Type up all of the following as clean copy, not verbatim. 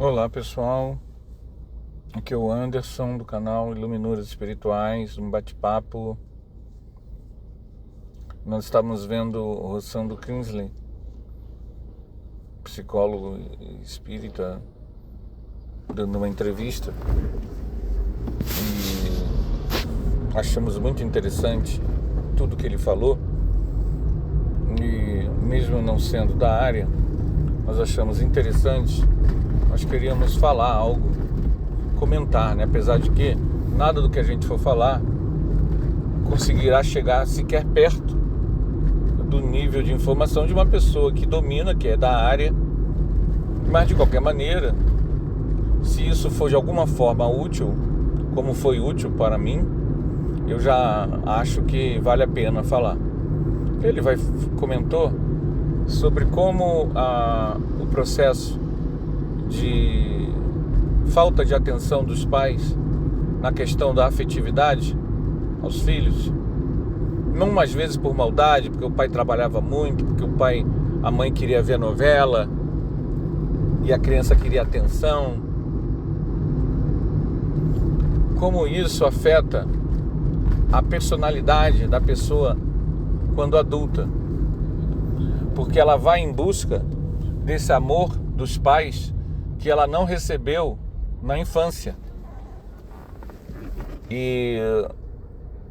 Olá pessoal, aqui é o Anderson do canal Iluminuras Espirituais, um bate-papo. Nós estamos vendo o Rossandro Kingsley, psicólogo espírita, dando uma entrevista e achamos muito interessante tudo que ele falou, e mesmo não sendo da área, nós achamos interessante. Nós queríamos falar algo, comentar, né? Apesar de que nada do que a gente for falar conseguirá chegar sequer perto do nível de informação de uma pessoa que domina, que é da área. Mas de qualquer maneira, se isso for de alguma forma útil, como foi útil para mim, eu já acho que vale a pena falar. Ele comentou sobre como o processo de falta de atenção dos pais na questão da afetividade aos filhos, não às vezes por maldade, porque o pai trabalhava muito, porque a mãe queria ver novela e a criança queria atenção, como isso afeta a personalidade da pessoa quando adulta, porque ela vai em busca desse amor dos pais que ela não recebeu na infância. E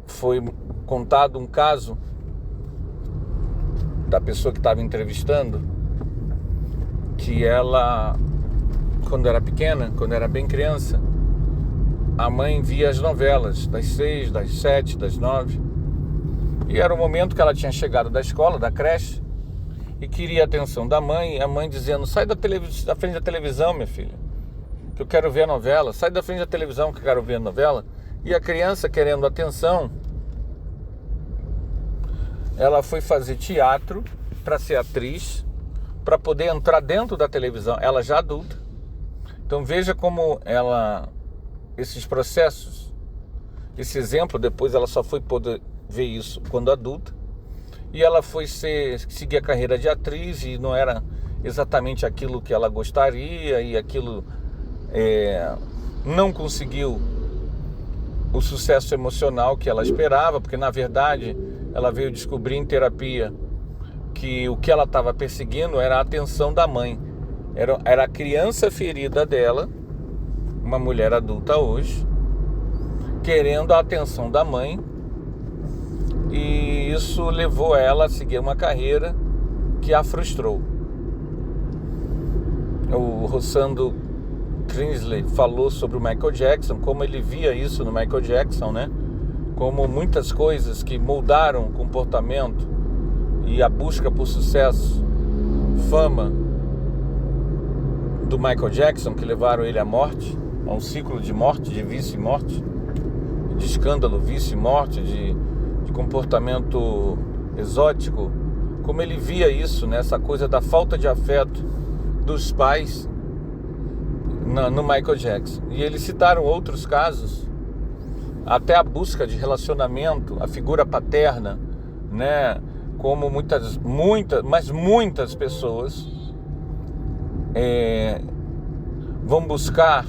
foi contado um caso da pessoa que estava entrevistando, que ela, quando era pequena, quando era bem criança, a mãe via as novelas das 6, das 7, das 9, e era o momento que ela tinha chegado da escola, da creche, e queria a atenção da mãe, e a mãe dizendo: sai da frente da televisão, minha filha, que eu quero ver a novela. Sai da frente da televisão que eu quero ver a novela. E a criança, querendo atenção, ela foi fazer teatro para ser atriz, para poder entrar dentro da televisão, ela já adulta. Então veja como esses processos, esse exemplo, depois ela só foi poder ver isso quando adulta. E ela foi seguir a carreira de atriz, e não era exatamente aquilo que ela gostaria, e aquilo não conseguiu o sucesso emocional que ela esperava, porque na verdade ela veio descobrir em terapia que o que ela estava perseguindo era a atenção da mãe. Era a criança ferida dela, uma mulher adulta hoje, querendo a atenção da mãe. E isso levou ela a seguir uma carreira que a frustrou. O Rossandro Kingsley falou sobre o Michael Jackson, como ele via isso no Michael Jackson, né? Como muitas coisas que moldaram o comportamento e a busca por sucesso, fama do Michael Jackson, que levaram ele à morte, a um ciclo de morte, de vício e morte, de escândalo, vício e morte, de comportamento exótico, como ele via isso, né? Essa coisa da falta de afeto dos pais no Michael Jackson. E eles citaram outros casos, até a busca de relacionamento, a figura paterna, né? Como muitas pessoas vão buscar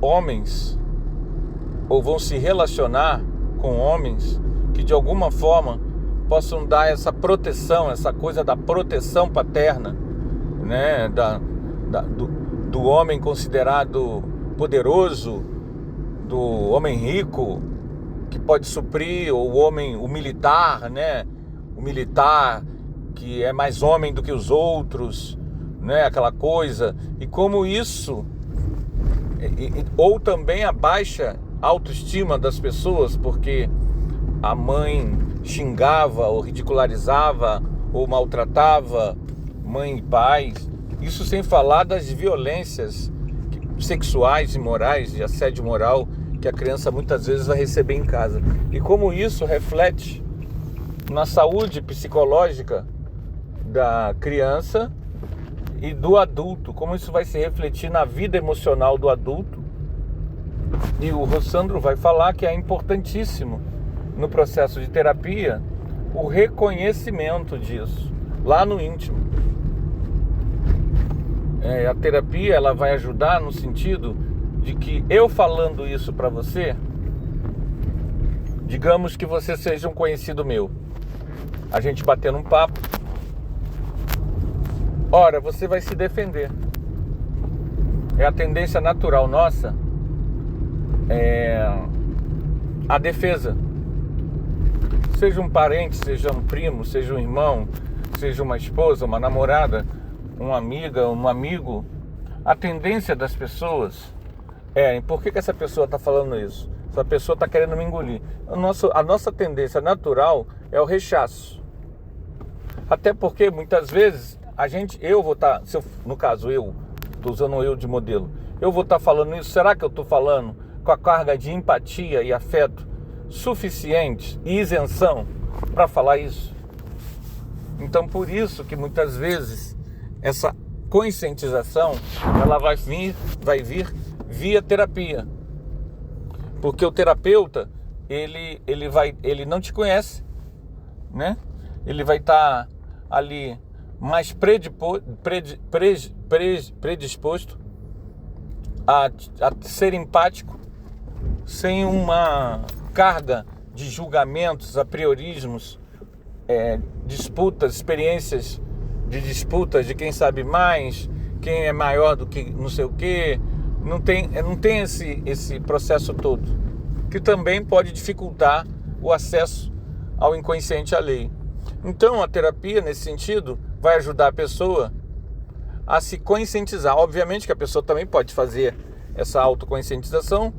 homens, ou vão se relacionar com homens que de alguma forma possam dar essa proteção, essa coisa da proteção paterna, né? Do homem considerado poderoso, do homem rico, que pode suprir, o militar, né? O militar que é mais homem do que os outros, né? Aquela coisa. E como isso, ou também a baixa autoestima das pessoas, porque a mãe xingava ou ridicularizava ou maltratava mãe e pais. Isso sem falar das violências sexuais e morais, de assédio moral, que a criança muitas vezes vai receber em casa. E como isso reflete na saúde psicológica da criança e do adulto, como isso vai se refletir na vida emocional do adulto. E o Rossandro vai falar que é importantíssimo no processo de terapia o reconhecimento disso lá no íntimo. A terapia, ela vai ajudar no sentido de que eu falando isso para você, digamos que você seja um conhecido meu, a gente batendo um papo, ora, você vai se defender. É a tendência natural nossa, a defesa. Seja um parente, seja um primo, seja um irmão, seja uma esposa, uma namorada, uma amiga, um amigo, a tendência das pessoas por que essa pessoa está falando isso? Essa pessoa está querendo me engolir. A nossa tendência natural é o rechaço. Até porque muitas vezes eu vou estar, no caso eu, estou usando eu de modelo, eu vou estar falando isso, será que eu estou falando com a carga de empatia e afeto suficiente e isenção para falar isso? Então por isso que muitas vezes essa conscientização ela vai vir via terapia, porque o terapeuta ele não te conhece, né? Ele vai estar ali mais predisposto a ser empático, sem uma carga de julgamentos, apriorismos, disputas, experiências de disputas de quem sabe mais, quem é maior do que não sei o quê. Não tem esse processo todo, que também pode dificultar o acesso ao inconsciente alheio. Então a terapia, nesse sentido, vai ajudar a pessoa a se conscientizar. Obviamente que a pessoa também pode fazer essa autoconscientização,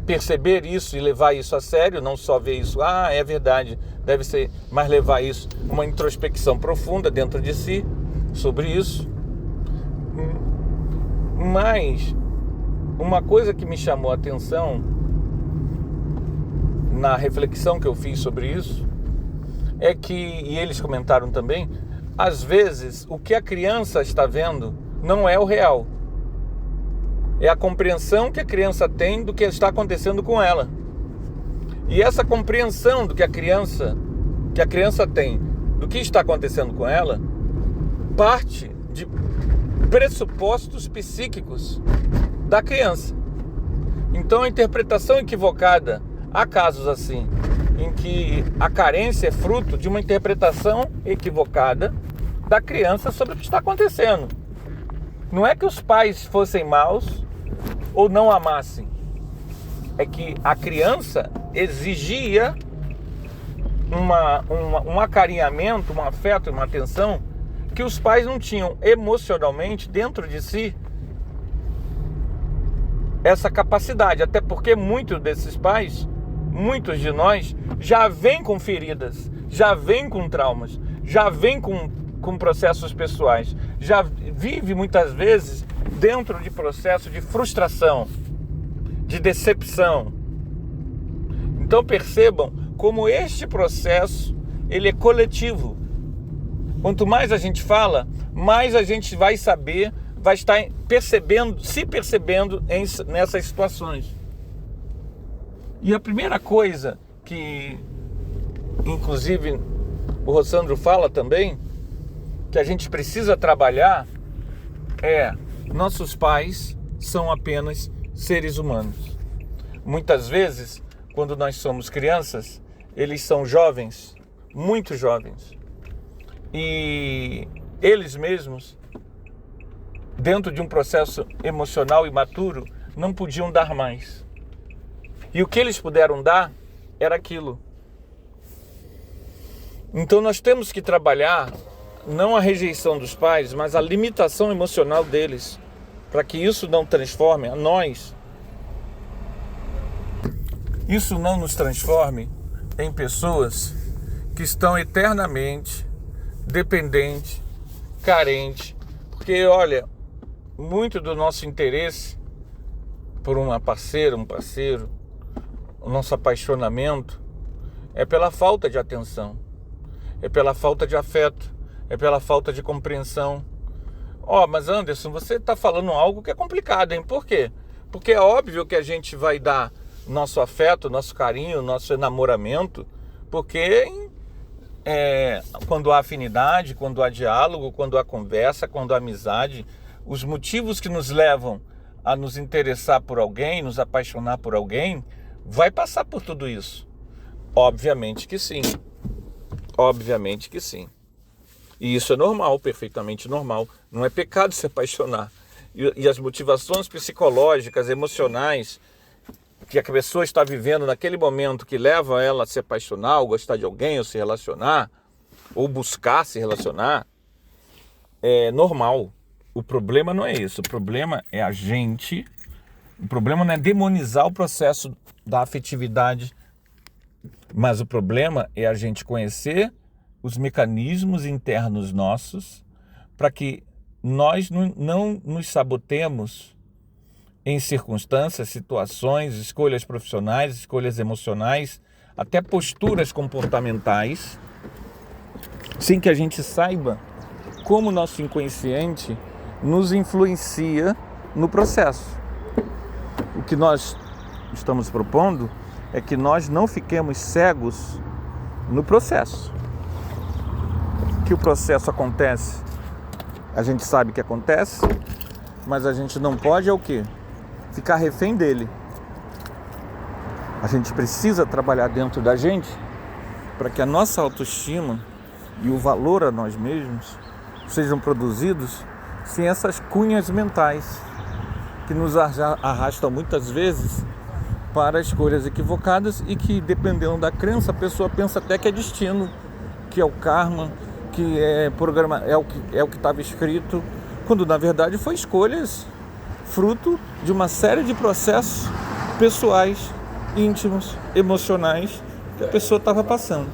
perceber isso e levar isso a sério, não só ver isso, é verdade, deve ser, mas levar isso, uma introspecção profunda dentro de si sobre isso. Mas uma coisa que me chamou a atenção na reflexão que eu fiz sobre isso é que, e eles comentaram também, às vezes o que a criança está vendo não é o real. É a compreensão que a criança tem do que está acontecendo com ela. E essa compreensão do que a criança tem do que está acontecendo com ela parte de pressupostos psíquicos da criança. Então a interpretação equivocada, há casos assim, em que a carência é fruto de uma interpretação equivocada da criança sobre o que está acontecendo. Não é que os pais fossem maus ou não amassem, é que a criança exigia um acarinhamento, um afeto, uma atenção que os pais não tinham emocionalmente dentro de si essa capacidade, até porque muitos desses pais, muitos de nós, já vêm com feridas, já vêm com traumas, já vêm com processos pessoais, já vive muitas vezes dentro de processo de frustração, de decepção. Então percebam como este processo ele é coletivo. Quanto mais a gente fala, mais a gente vai saber, vai estar se percebendo nessas situações. E a primeira coisa que, inclusive, o Rossandro fala também, que a gente precisa trabalhar nossos pais são apenas seres humanos. Muitas vezes, quando nós somos crianças, eles são jovens, muito jovens. E eles mesmos, dentro de um processo emocional imaturo, não podiam dar mais. E o que eles puderam dar era aquilo. Então nós temos que trabalhar não a rejeição dos pais, mas a limitação emocional deles, para que isso não transforme a nós. Isso não nos transforme em pessoas que estão eternamente dependentes, carentes. Porque, olha, muito do nosso interesse por uma parceira, um parceiro, o nosso apaixonamento é pela falta de atenção, é pela falta de afeto, é pela falta de compreensão. Mas Anderson, você está falando algo que é complicado, hein? Por quê? Porque é óbvio que a gente vai dar nosso afeto, nosso carinho, nosso enamoramento, porque quando há afinidade, quando há diálogo, quando há conversa, quando há amizade, os motivos que nos levam a nos interessar por alguém, nos apaixonar por alguém, vai passar por tudo isso. Obviamente que sim. Obviamente que sim. E isso é normal, perfeitamente normal. Não é pecado se apaixonar. E as motivações psicológicas, emocionais, que a pessoa está vivendo naquele momento que leva ela a se apaixonar, ou gostar de alguém, ou se relacionar, ou buscar se relacionar, é normal. O problema não é isso. O problema é a gente. O problema não é demonizar o processo da afetividade, mas o problema é a gente conhecer os mecanismos internos nossos para que nós não nos sabotemos em circunstâncias, situações, escolhas profissionais, escolhas emocionais, até posturas comportamentais, sem que a gente saiba como o nosso inconsciente nos influencia no processo. O que nós estamos propondo é que nós não fiquemos cegos no processo. Que o processo acontece, a gente sabe que acontece, mas a gente não pode o quê? Ficar refém dele. A gente precisa trabalhar dentro da gente para que a nossa autoestima e o valor a nós mesmos sejam produzidos sem essas cunhas mentais que nos arrastam muitas vezes para escolhas equivocadas e que, dependendo da crença, a pessoa pensa até que é destino, que é o karma, que é programa, é o que estava escrito, quando na verdade foi escolhas fruto de uma série de processos pessoais, íntimos, emocionais que a pessoa estava passando.